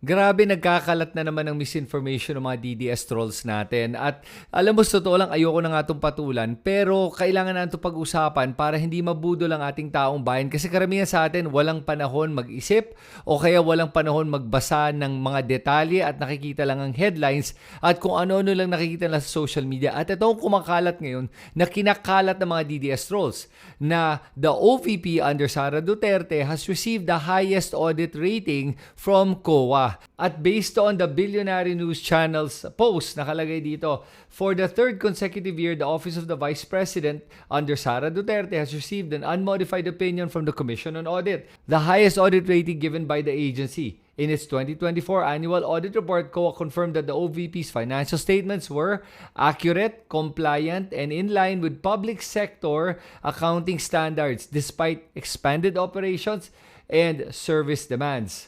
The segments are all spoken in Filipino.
Grabe, nagkakalat na naman ng misinformation ng mga DDS trolls natin. At alam mo, sa totoo lang, ayoko na nga itong patulan. Pero kailangan na itong pag-usapan para hindi mabudol ang ating taong bayan. Kasi karamihan sa atin, walang panahon mag-isip o kaya walang panahon magbasa ng mga detalye at nakikita lang ang headlines at kung ano-ano lang nakikita lang sa social media. At ito ang kumakalat ngayon na kinakalat ng mga DDS trolls na the OVP under Sara Duterte has received the highest audit rating from COA. At based on the Billionaire News Channel's post, nakalagay dito, for the third consecutive year, the Office of the Vice President under Sara Duterte has received an unmodified opinion from the Commission on Audit, the highest audit rating given by the agency. In its 2024 annual audit report, COA confirmed that the OVP's financial statements were accurate, compliant, and in line with public sector accounting standards despite expanded operations and service demands.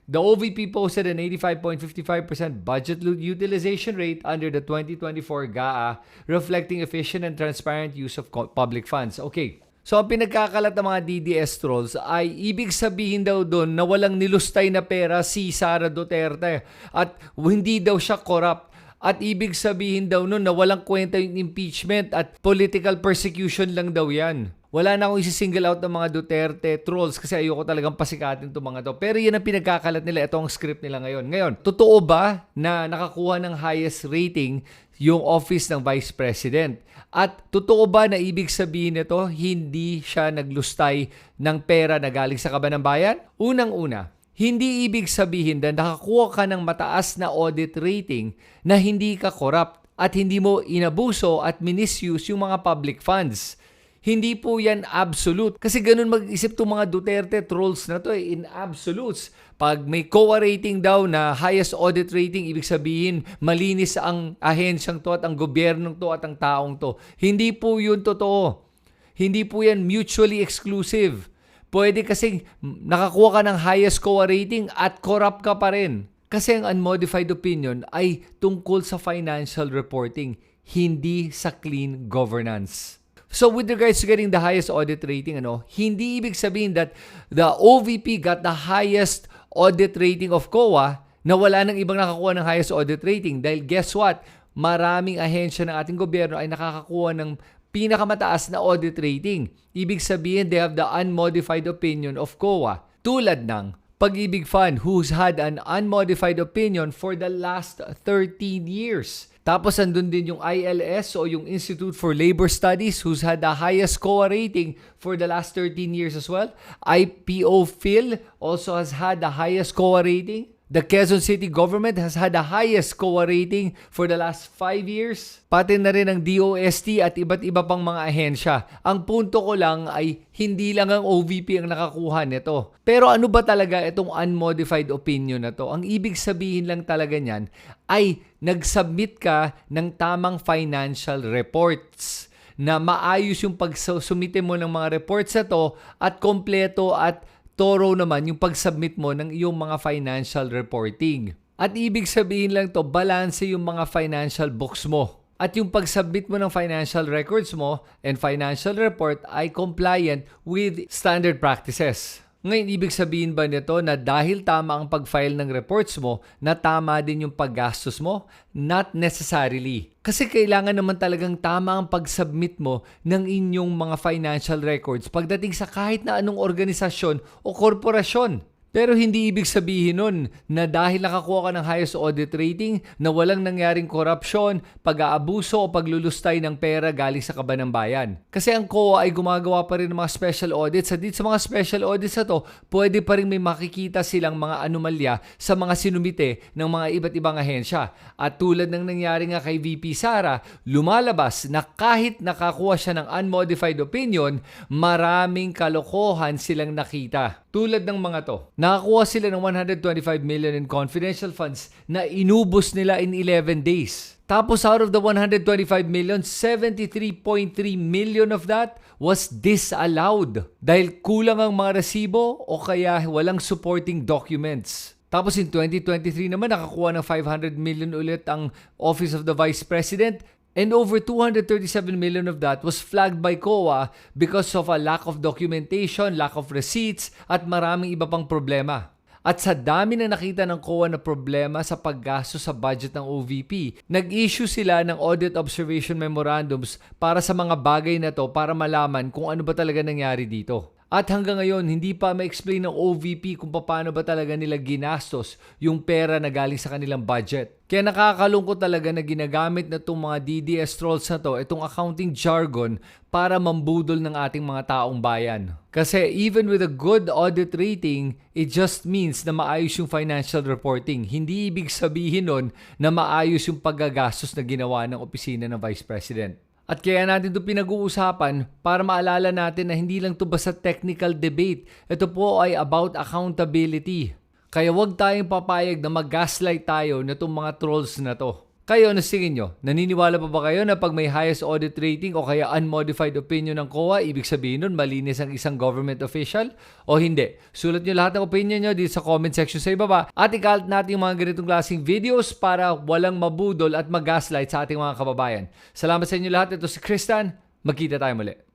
The OVP posted an 85.55% budget utilization rate under the 2024 GAA, reflecting efficient and transparent use of public funds. Okay. So, ang pinagkakalat ng mga DDS trolls ay ibig sabihin daw doon na walang nilustay na pera si Sara Duterte at hindi daw siya corrupt. At ibig sabihin daw noon na walang kwenta yung impeachment at political persecution lang daw yan. Wala na akong isi-single out ng mga Duterte trolls kasi ayoko talagang pasikatin itong mga to. Pero yan ang pinagkakalat nila. Ito ang script nila ngayon. Ngayon, totoo ba na nakakuha ng highest rating yung office ng Vice President? At totoo ba na ibig sabihin nito, hindi siya naglustay ng pera na galing sa kaban ng bayan? Unang-una, hindi ibig sabihin na nakakuha ka ng mataas na audit rating na hindi ka corrupt at hindi mo inabuso at misuse yung mga public funds. Hindi po yan absolute. Kasi ganun mag-isip itong mga Duterte trolls na to in absolutes. Pag may COA rating daw na highest audit rating, ibig sabihin malinis ang ahensyang to at ang gobyernong to at ang taong to. Hindi po yun totoo. Hindi po yan mutually exclusive. Pwede kasing nakakuha ka ng highest COA rating at corrupt ka pa rin. Kasi ang unmodified opinion ay tungkol sa financial reporting, hindi sa clean governance. So with regards to getting the highest audit rating, hindi ibig sabihin that the OVP got the highest audit rating of COA na wala nang ibang nakakuha ng highest audit rating. Dahil guess what? Maraming ahensya ng ating gobyerno ay nakakakuha ng pinakamataas na audit rating. Ibig sabihin, they have the unmodified opinion of COA. Tulad ng Pag-ibig Fund, who's had an unmodified opinion for the last 13 years. Tapos andun din yung ILS o yung Institute for Labor Studies who's had the highest COA rating for the last 13 years as well. IPO-Phil also has had the highest COA rating. The Quezon City government has had the highest COA rating for the last 5 years. Pati na rin ang DOST at iba't iba pang mga ahensya. Ang punto ko lang ay hindi lang ang OVP ang nakakuha nito. Pero ano ba talaga itong unmodified opinion na to? Ang ibig sabihin lang talaga niyan ay nag-submit ka ng tamang financial reports na maayos yung pagsumite mo ng mga reports na to at kompleto at thorough naman yung pag-submit mo ng iyong mga financial reporting. At ibig sabihin lang to, balance yung mga financial books mo. At yung pag-submit mo ng financial records mo and financial report ay compliant with standard practices. Ngayon, ibig sabihin ba nito na dahil tama ang pag-file ng reports mo, na tama din yung paggastos mo? Not necessarily. Kasi kailangan naman talagang tama ang pag-submit mo ng inyong mga financial records pagdating sa kahit na anong organisasyon o korporasyon. Pero hindi ibig sabihin nun na dahil nakakuha ka ng highest audit rating na walang nangyaring korupsyon, pag-aabuso o paglulustay ng pera galing sa kaban ng bayan. Kasi ang COA ay gumagawa pa rin ng mga special audits. At dito sa mga special audits na to, pwede pa rin may makikita silang mga anomalya sa mga sinumite ng mga iba't ibang ahensya. At tulad ng nangyari nga kay VP Sara, lumalabas na kahit nakakuha siya ng unmodified opinion, maraming kalokohan silang nakita. Tulad ng mga to. Nakakuha sila ng 125 million in confidential funds na inubos nila in 11 days. Tapos out of the 125 million, 73.3 million of that was disallowed dahil kulang ang mga resibo o kaya walang supporting documents. Tapos in 2023 naman, nakakuha ng 500 million ulit ang Office of the Vice President. And over 237 million of that was flagged by COA because of a lack of documentation, lack of receipts, at maraming iba pang problema. At sa dami na nakita ng COA na problema sa paggasto sa budget ng OVP, nag-issue sila ng Audit Observation Memorandums para sa mga bagay na to para malaman kung ano ba talaga nangyari dito. At hanggang ngayon, hindi pa ma-explain ng OVP kung paano ba talaga nila ginastos yung pera na galing sa kanilang budget. Kaya nakakalungkot talaga na ginagamit na itong mga DDS trolls na to, itong accounting jargon, para mambudol ng ating mga taong bayan. Kasi even with a good audit rating, it just means na maayos yung financial reporting. Hindi ibig sabihin nun na maayos yung paggagastos na ginawa ng opisina ng Vice President. At kaya natin ito pinag-uusapan para maalala natin na hindi lang ito basta technical debate. Ito po ay about accountability. Kaya huwag tayong papayag na mag-gaslight tayo na itong mga trolls na to. Kayo, ano tingin nyo? Naniniwala pa ba kayo na pag may highest audit rating o kaya unmodified opinion ng COA, ibig sabihin nun malinis ang isang government official? O hindi? Sulat nyo lahat ng opinion nyo dito sa comment section sa ibaba at ikalat natin yung mga ganitong klaseng videos para walang mabudol at mag-gaslight sa ating mga kababayan. Salamat sa inyo lahat. Ito si Kristan. Magkita tayo muli.